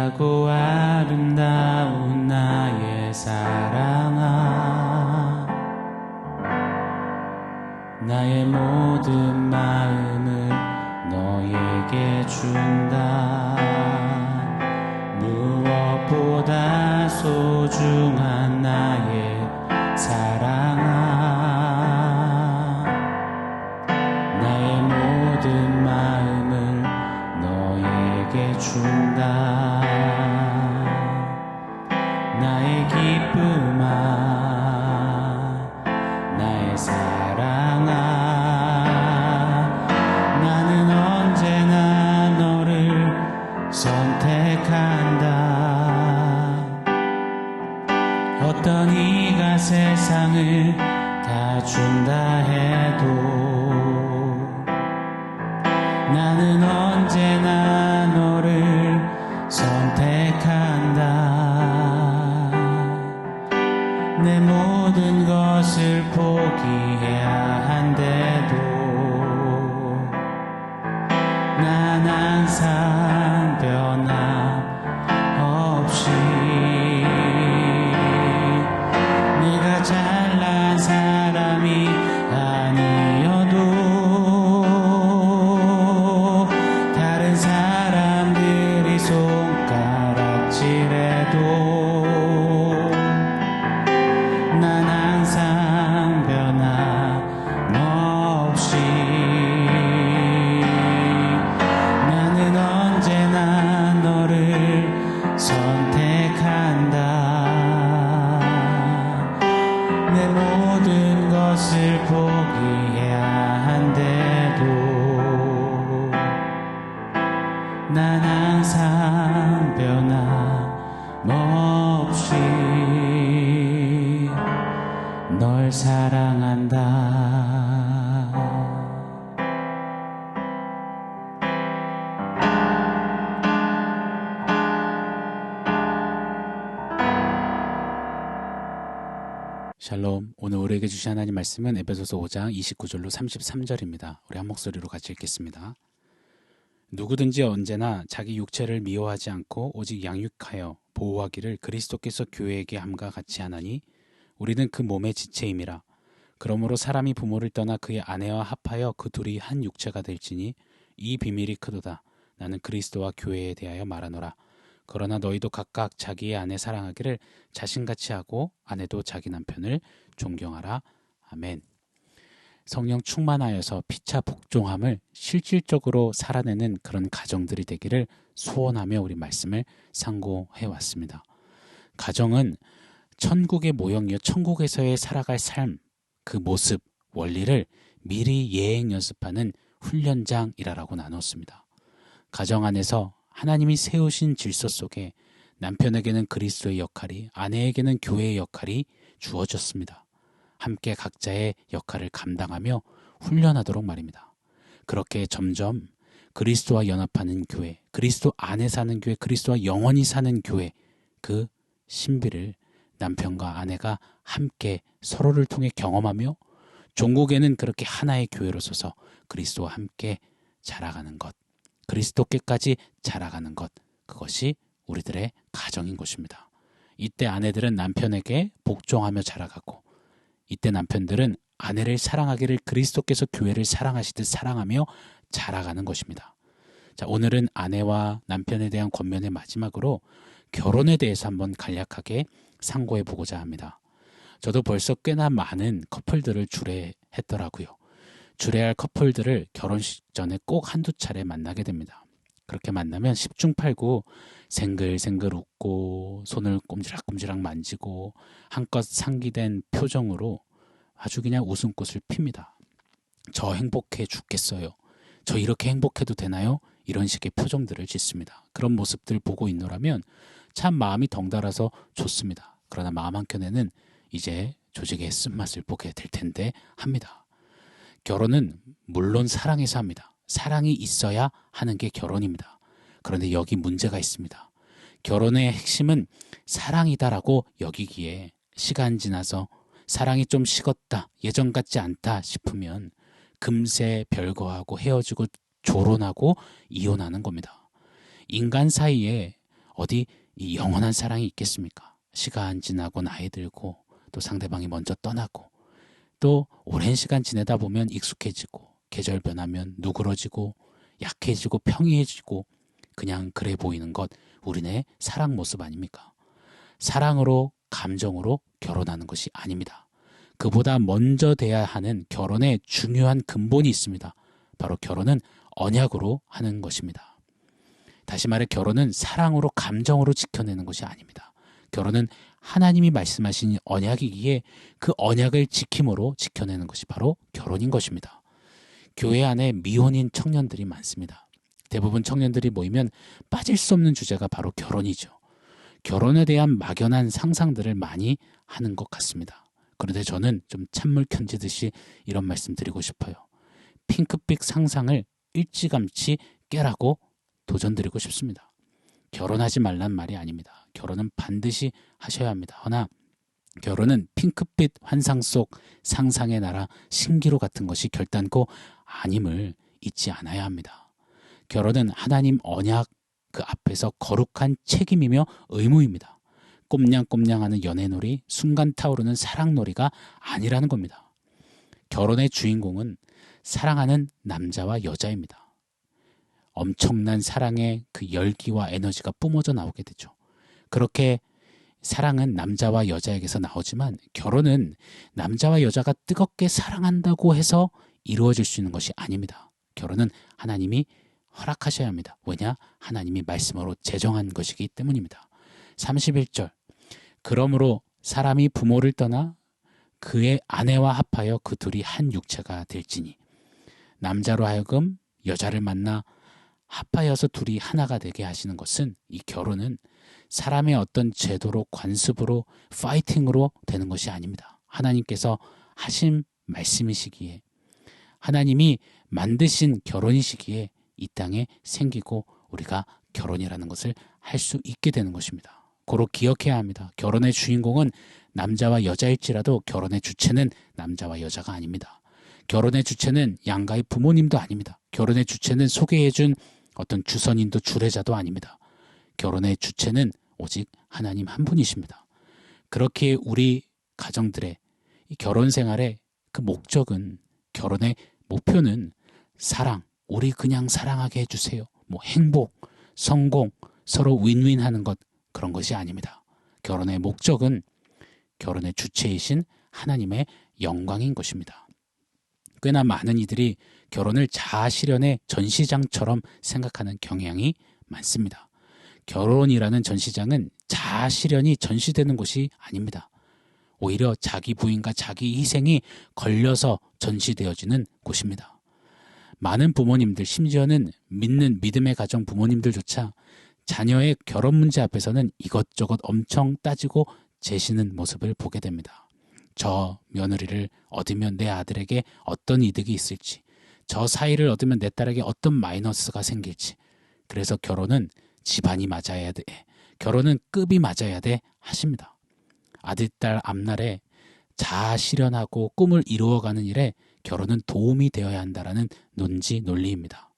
귀하고 아름다운 나의 사랑아, 나의 모든 마음을 너에게 준다. 무엇보다 소중한 나의 사랑아, 나의 모든 마음을 너에게 준다. 나의 기쁨아, 나의 사랑아, 나는 언제나 너를 선택한다. 어떤 이가 세상을 다 준다 해도 나는 언제나 너를 선택한다. 내 모든 것을 포기해야 한데도 난 항상 변함없이 내가 잘난 사람이 아니어도 다른 사람들이 손가락질해도 난 항상 변함없이 나는 언제나 너를 선택한다. 내 모든 것을 포기해야 한데도 난 항상 변함없이 널 사랑한다. 샬롬. 오늘 우리에게 주신 하나님 말씀은 에베소서 5장 29절로 33절입니다. 우리 한 목소리로 같이 읽겠습니다. 누구든지 언제나 자기 육체를 미워하지 않고 오직 양육하여 보호하기를 그리스도께서 교회에게 함과 같이 하나니 우리는 그 몸의 지체임이라. 그러므로 사람이 부모를 떠나 그의 아내와 합하여 그 둘이 한 육체가 될지니 이 비밀이 크도다. 나는 그리스도와 교회에 대하여 말하노라. 그러나 너희도 각각 자기의 아내 사랑하기를 자신같이 하고 아내도 자기 남편을 존경하라. 아멘. 성령 충만하여서 피차 복종함을 실질적으로 살아내는 그런 가정들이 되기를 소원하며 우리 말씀을 상고해 왔습니다. 가정은 천국의 모형이요 천국에서의 살아갈 삶, 그 모습, 원리를 미리 예행 연습하는 훈련장이라고 나눴습니다. 가정 안에서 하나님이 세우신 질서 속에 남편에게는 그리스도의 역할이, 아내에게는 교회의 역할이 주어졌습니다. 함께 각자의 역할을 감당하며 훈련하도록 말입니다. 그렇게 점점 그리스도와 연합하는 교회, 그리스도 안에 사는 교회, 그리스도와 영원히 사는 교회, 그 신비를 남편과 아내가 함께 서로를 통해 경험하며 종국에는 그렇게 하나의 교회로 서서 그리스도와 함께 자라가는 것, 그리스도께까지 자라가는 것, 그것이 우리들의 가정인 것입니다. 이때 아내들은 남편에게 복종하며 자라가고, 이때 남편들은 아내를 사랑하기를 그리스도께서 교회를 사랑하시듯 사랑하며 자라가는 것입니다. 자, 오늘은 아내와 남편에 대한 권면의 마지막으로 결혼에 대해서 한번 간략하게 상고해 보고자 합니다. 저도 벌써 꽤나 많은 커플들을 주례했더라고요. 주례할 커플들을 결혼식 전에 꼭 한두 차례 만나게 됩니다. 그렇게 만나면 10중 8구 생글생글 웃고 손을 꼼지락꼼지락 만지고 한껏 상기된 표정으로 아주 그냥 웃음꽃을 핍니다. 저 행복해 죽겠어요. 저 이렇게 행복해도 되나요? 이런 식의 표정들을 짓습니다. 그런 모습들 보고 있노라면 참 마음이 덩달아서 좋습니다. 그러나 마음 한켠에는 이제 조직의 쓴맛을 보게 될 텐데 합니다. 결혼은 물론 사랑에서 합니다. 사랑이 있어야 하는 게 결혼입니다. 그런데 여기 문제가 있습니다. 결혼의 핵심은 사랑이다라고 여기기에 시간 지나서 사랑이 좀 식었다, 예전 같지 않다 싶으면 금세 별거하고 헤어지고 조론하고 이혼하는 겁니다. 인간 사이에 어디 이 영원한 사랑이 있겠습니까? 시간 지나고 나이 들고 또 상대방이 먼저 떠나고 또 오랜 시간 지내다 보면 익숙해지고 계절 변하면 누그러지고 약해지고 평이해지고 그냥 그래 보이는 것 우리네 사랑 모습 아닙니까? 사랑으로 감정으로 결혼하는 것이 아닙니다. 그보다 먼저 돼야 하는 결혼의 중요한 근본이 있습니다. 바로 결혼은 언약으로 하는 것입니다. 다시 말해 결혼은 사랑으로 감정으로 지켜내는 것이 아닙니다. 결혼은 하나님이 말씀하신 언약이기에 그 언약을 지킴으로 지켜내는 것이 바로 결혼인 것입니다. 교회 안에 미혼인 청년들이 많습니다. 대부분 청년들이 모이면 빠질 수 없는 주제가 바로 결혼이죠. 결혼에 대한 막연한 상상들을 많이 하는 것 같습니다. 그런데 저는 좀 찬물 견디듯이 이런 말씀 드리고 싶어요. 핑크빛 상상을 일찌감치 깨라고 도전드리고 싶습니다. 결혼하지 말란 말이 아닙니다. 결혼은 반드시 하셔야 합니다. 허나 결혼은 핑크빛 환상 속 상상의 나라 신기루 같은 것이 결단코 아님을 잊지 않아야 합니다. 결혼은 하나님 언약 그 앞에서 거룩한 책임이며 의무입니다. 꼼냥꼼냥하는 연애놀이, 순간 타오르는 사랑놀이가 아니라는 겁니다. 결혼의 주인공은 사랑하는 남자와 여자입니다. 엄청난 사랑의 그 열기와 에너지가 뿜어져 나오게 되죠. 그렇게 사랑은 남자와 여자에게서 나오지만 결혼은 남자와 여자가 뜨겁게 사랑한다고 해서 이루어질 수 있는 것이 아닙니다. 결혼은 하나님이 허락하셔야 합니다. 왜냐? 하나님이 말씀으로 제정한 것이기 때문입니다. 31절 그러므로 사람이 부모를 떠나 그의 아내와 합하여 그 둘이 한 육체가 될지니 남자로 하여금 여자를 만나 합하여서 둘이 하나가 되게 하시는 것은 이 결혼은 사람의 어떤 제도로 관습으로 파이팅으로 되는 것이 아닙니다. 하나님께서 하신 말씀이시기에 하나님이 만드신 결혼이시기에 이 땅에 생기고 우리가 결혼이라는 것을 할 수 있게 되는 것입니다. 고로 기억해야 합니다. 결혼의 주인공은 남자와 여자일지라도 결혼의 주체는 남자와 여자가 아닙니다. 결혼의 주체는 양가의 부모님도 아닙니다. 결혼의 주체는 소개해준 어떤 주선인도 주례자도 아닙니다. 결혼의 주체는 오직 하나님 한 분이십니다. 그렇게 우리 가정들의 이 결혼 생활의 그 목적은 결혼의 목표는 사랑, 우리 그냥 사랑하게 해주세요. 뭐 행복, 성공, 서로 윈윈하는 것 그런 것이 아닙니다. 결혼의 목적은 결혼의 주체이신 하나님의 영광인 것입니다. 꽤나 많은 이들이 결혼을 자아실현의 전시장처럼 생각하는 경향이 많습니다. 결혼이라는 전시장은 자아실현이 전시되는 곳이 아닙니다. 오히려 자기 부인과 자기 희생이 걸려서 전시되어지는 곳입니다. 많은 부모님들, 심지어는 믿는 믿음의 가정 부모님들조차 자녀의 결혼 문제 앞에서는 이것저것 엄청 따지고 재시는 모습을 보게 됩니다. 저 며느리를 얻으면 내 아들에게 어떤 이득이 있을지, 저 사이를 얻으면 내 딸에게 어떤 마이너스가 생길지, 그래서 결혼은 집안이 맞아야 돼, 결혼은 급이 맞아야 돼 하십니다. 아들, 딸 앞날에 자아 실현하고 꿈을 이루어가는 일에 결혼은 도움이 되어야 한다라는 논리입니다.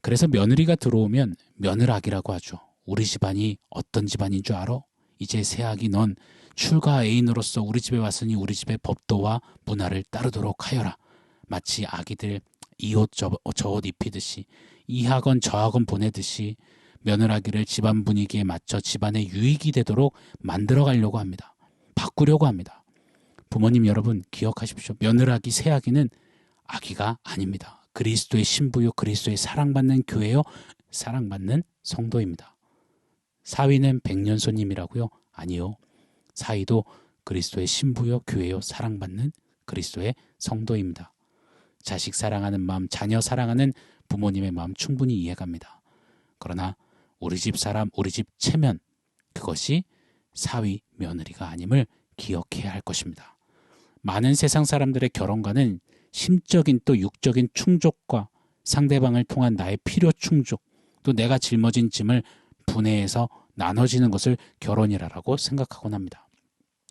그래서 며느리가 들어오면 며느락이라고 하죠. 우리 집안이 어떤 집안인 줄 알아? 이제 새아기 넌 출가 애인으로서 우리 집에 왔으니 우리 집의 법도와 문화를 따르도록 하여라. 마치 아기들 이 옷 저 옷 입히듯이 이 학원 저 학원 보내듯이 며느라기를 집안 분위기에 맞춰 집안의 유익이 되도록 만들어가려고 합니다. 바꾸려고 합니다. 부모님 여러분 기억하십시오. 며느라기 새아기는 아기가 아닙니다. 그리스도의 신부요, 그리스도의 사랑받는 교회요, 사랑받는 성도입니다. 사위는 백년손님이라고요? 아니요. 사위도 그리스도의 신부요, 교회요, 사랑받는 그리스도의 성도입니다. 자식 사랑하는 마음, 자녀 사랑하는 부모님의 마음 충분히 이해갑니다. 그러나 우리 집 사람, 우리 집 체면, 그것이 사위, 며느리가 아님을 기억해야 할 것입니다. 많은 세상 사람들의 결혼과는 심적인 또 육적인 충족과 상대방을 통한 나의 필요 충족, 또 내가 짊어진 짐을 분해해서 나눠지는 것을 결혼이라고 생각하곤 합니다.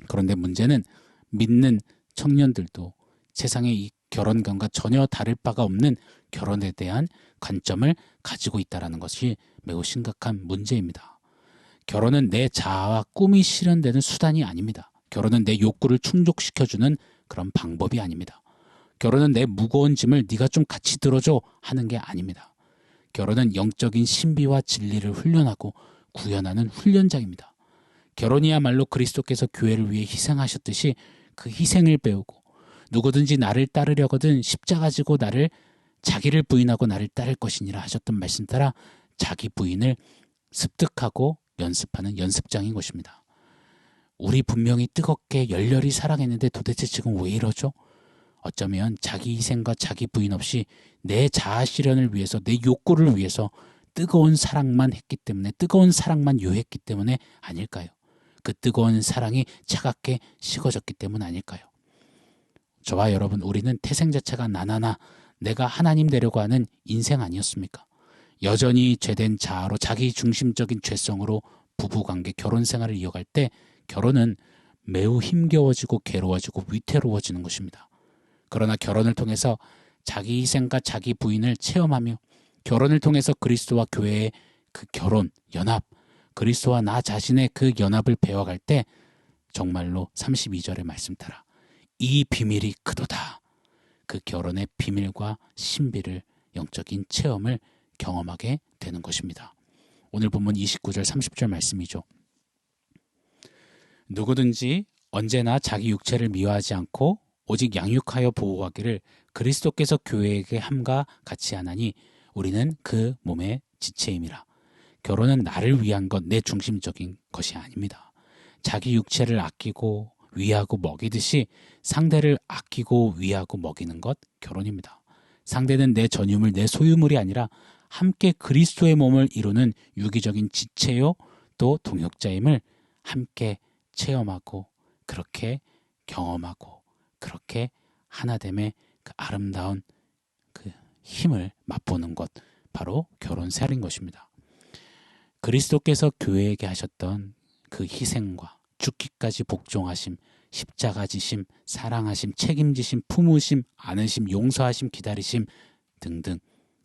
그런데 문제는 믿는 청년들도 세상의 이 결혼관과 전혀 다를 바가 없는 결혼에 대한 관점을 가지고 있다는 것이 매우 심각한 문제입니다. 결혼은 내 자아와 꿈이 실현되는 수단이 아닙니다. 결혼은 내 욕구를 충족시켜주는 그런 방법이 아닙니다. 결혼은 내 무거운 짐을 네가 좀 같이 들어줘 하는 게 아닙니다. 결혼은 영적인 신비와 진리를 훈련하고 구현하는 훈련장입니다. 결혼이야말로 그리스도께서 교회를 위해 희생하셨듯이 그 희생을 배우고 누구든지 나를 따르려거든 십자가 지고 자기를 부인하고 나를 따를 것이니라 하셨던 말씀 따라 자기 부인을 습득하고 연습하는 연습장인 것입니다. 우리 분명히 뜨겁게 열렬히 사랑했는데 도대체 지금 왜 이러죠? 어쩌면 자기 희생과 자기 부인 없이 내 자아 실현을 위해서 내 욕구를 위해서 뜨거운 사랑만 했기 때문에 뜨거운 사랑만 요했기 때문에 아닐까요? 그 뜨거운 사랑이 차갑게 식어졌기 때문 아닐까요? 저와 여러분 우리는 태생 자체가 나나나 내가 하나님 되려고 하는 인생 아니었습니까? 여전히 죄된 자아로 자기 중심적인 죄성으로 부부관계 결혼 생활을 이어갈 때 결혼은 매우 힘겨워지고 괴로워지고 위태로워지는 것입니다. 그러나 결혼을 통해서 자기 희생과 자기 부인을 체험하며 결혼을 통해서 그리스도와 교회의 그 결혼, 연합, 그리스도와 나 자신의 그 연합을 배워갈 때 정말로 32절의 말씀 따라 이 비밀이 크도다. 그 결혼의 비밀과 신비를 영적인 체험을 경험하게 되는 것입니다. 오늘 본문 29절 30절 말씀이죠. 누구든지 언제나 자기 육체를 미워하지 않고 오직 양육하여 보호하기를 그리스도께서 교회에게 함과 같이 하나니 우리는 그 몸의 지체임이라. 결혼은 나를 위한 것, 내 중심적인 것이 아닙니다. 자기 육체를 아끼고 위하고 먹이듯이 상대를 아끼고 위하고 먹이는 것 결혼입니다. 상대는 내 전유물, 내 소유물이 아니라 함께 그리스도의 몸을 이루는 유기적인 지체요 또 동역자임을 함께 체험하고 그렇게 경험하고 그렇게 하나됨의 그 아름다운 그 힘을 맛보는 것 바로 결혼 생활인 것입니다. 그리스도께서 교회에게 하셨던 그 희생과 죽기까지 복종하심, 십자가 지심, 사랑하심, 책임지심, 품으심, 안으심, 용서하심, 기다리심 등등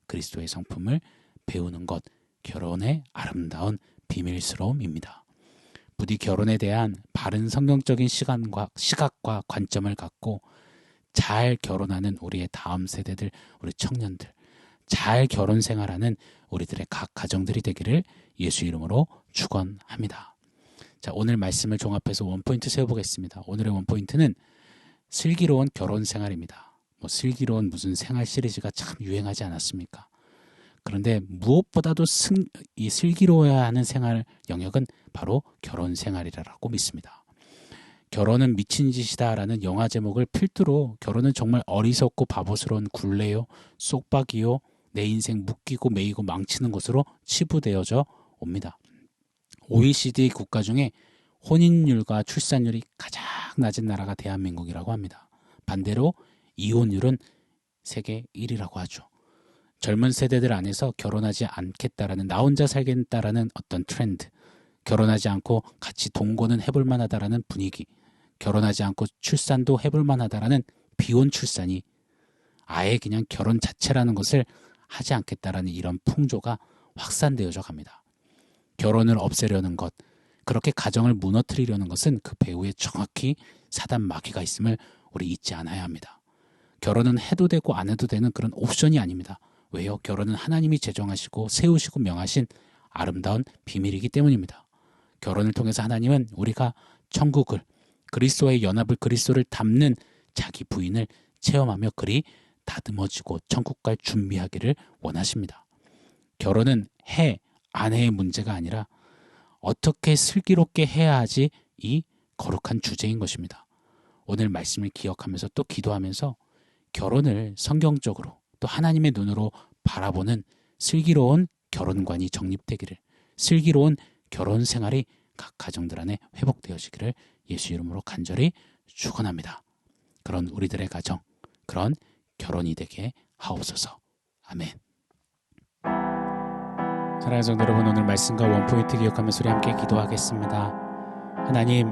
그리스도의 성품을 배우는 것, 결혼의 아름다운 비밀스러움입니다. 부디 결혼에 대한 바른 성경적인 시각과 관점을 갖고 잘 결혼하는 우리의 다음 세대들, 우리 청년들, 잘 결혼 생활하는 우리들의 각 가정들이 되기를 예수 이름으로 축원합니다. 자, 오늘 말씀을 종합해서 원포인트 세워보겠습니다. 오늘의 원포인트는 슬기로운 결혼 생활입니다. 슬기로운 무슨 생활 시리즈가 참 유행하지 않았습니까? 그런데 무엇보다도 이 슬기로워야 하는 생활 영역은 바로 결혼 생활이라고 믿습니다. 결혼은 미친 짓이다라는 영화 제목을 필두로 결혼은 정말 어리석고 바보스러운 굴레요, 쏙박이요, 내 인생 묶이고 매이고 망치는 것으로 치부되어져 옵니다. OECD 국가 중에 혼인율과 출산율이 가장 낮은 나라가 대한민국이라고 합니다. 반대로 이혼율은 세계 1위라고 하죠. 젊은 세대들 안에서 결혼하지 않겠다라는 나 혼자 살겠다라는 어떤 트렌드, 결혼하지 않고 같이 동거는 해볼 만하다라는 분위기, 결혼하지 않고 출산도 해볼 만하다라는 비혼 출산이 아예 그냥 결혼 자체라는 것을 하지 않겠다라는 이런 풍조가 확산되어져 갑니다. 결혼을 없애려는 것, 그렇게 가정을 무너뜨리려는 것은 그 배후에 정확히 사단 마귀가 있음을 우리 잊지 않아야 합니다. 결혼은 해도 되고 안 해도 되는 그런 옵션이 아닙니다. 왜요? 결혼은 하나님이 제정하시고 세우시고 명하신 아름다운 비밀이기 때문입니다. 결혼을 통해서 하나님은 우리가 천국을, 그리스도의 연합을, 그리스도를 담는 자기 부인을 체험하며 그리 다듬어지고 천국 갈 준비하기를 원하십니다. 결혼은 해, 아내의 문제가 아니라 어떻게 슬기롭게 해야 하지 이 거룩한 주제인 것입니다. 오늘 말씀을 기억하면서 또 기도하면서 결혼을 성경적으로 또 하나님의 눈으로 바라보는 슬기로운 결혼관이 정립되기를, 슬기로운 결혼 생활이 각 가정들 안에 회복되어지기를 예수 이름으로 간절히 축원합니다. 그런 우리들의 가정, 그런 결혼이 되게 하옵소서. 아멘. 사랑하는 성도 여러분, 오늘 말씀과 원포인트 기억하면서 우리 함께 기도하겠습니다. 하나님,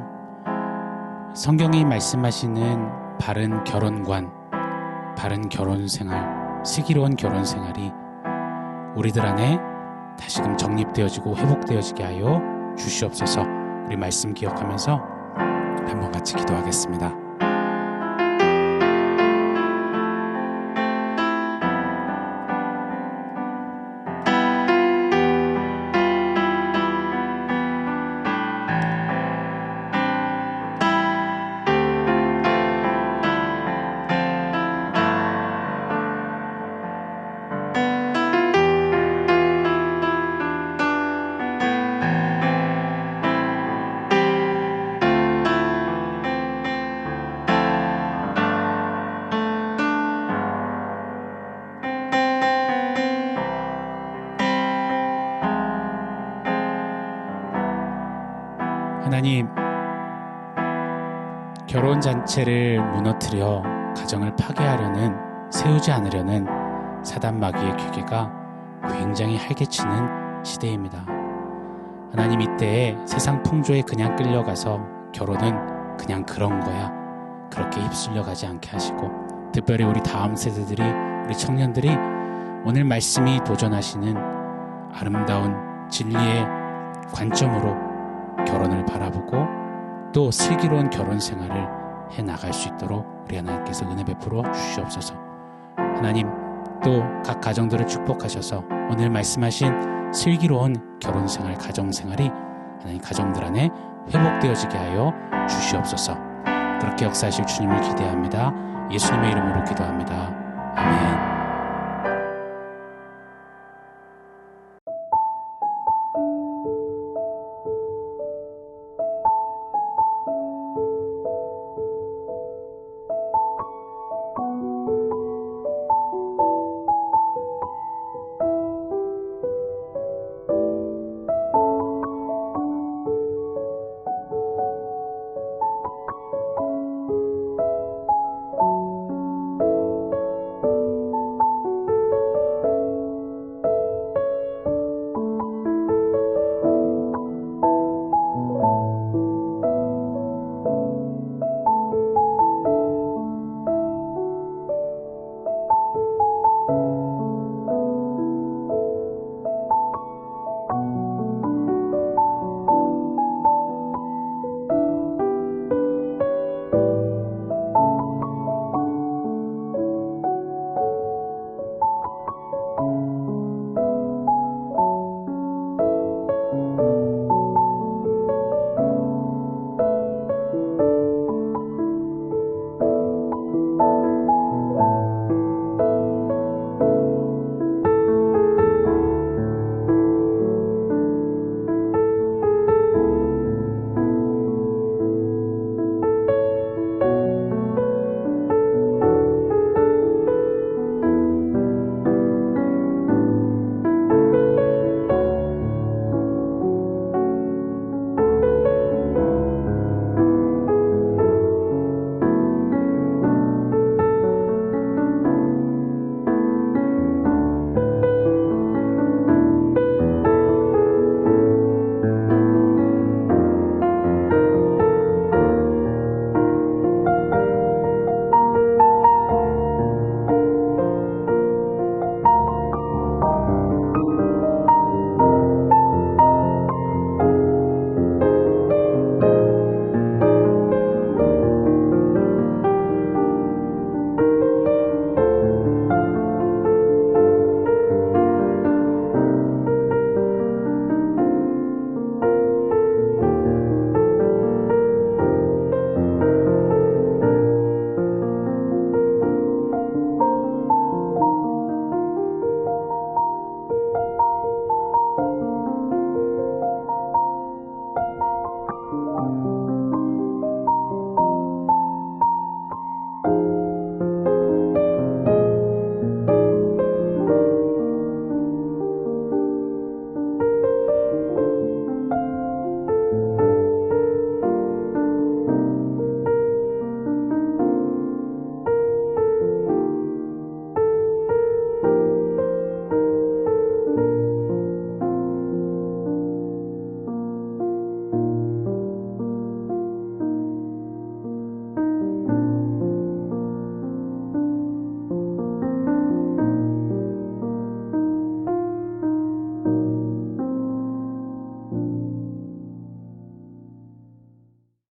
성경이 말씀하시는 바른 결혼관, 바른 결혼 생활, 슬기로운 결혼 생활이 우리들 안에 다시금 정립되어지고 회복되어지게 하여 주시옵소서. 우리 말씀 기억하면서 한번 같이 기도하겠습니다. 하나님, 결혼잔치를 무너뜨려 가정을 파괴하려는, 세우지 않으려는 사단 마귀의 괴계가 굉장히 활개치는 시대입니다. 하나님, 이때에 세상 풍조에 그냥 끌려가서 결혼은 그냥 그런 거야, 그렇게 휩쓸려 가지 않게 하시고, 특별히 우리 다음 세대들이, 우리 청년들이 오늘 말씀이 도전하시는 아름다운 진리의 관점으로 결혼을 바라보고 또 슬기로운 결혼 생활을 해나갈 수 있도록 우리 하나님께서 은혜 베풀어 주시옵소서. 하나님, 또 각 가정들을 축복하셔서 오늘 말씀하신 슬기로운 결혼 생활, 가정 생활이 하나님 가정들 안에 회복되어지게 하여 주시옵소서. 그렇게 역사하실 주님을 기대합니다. 예수님의 이름으로 기도합니다. 아멘.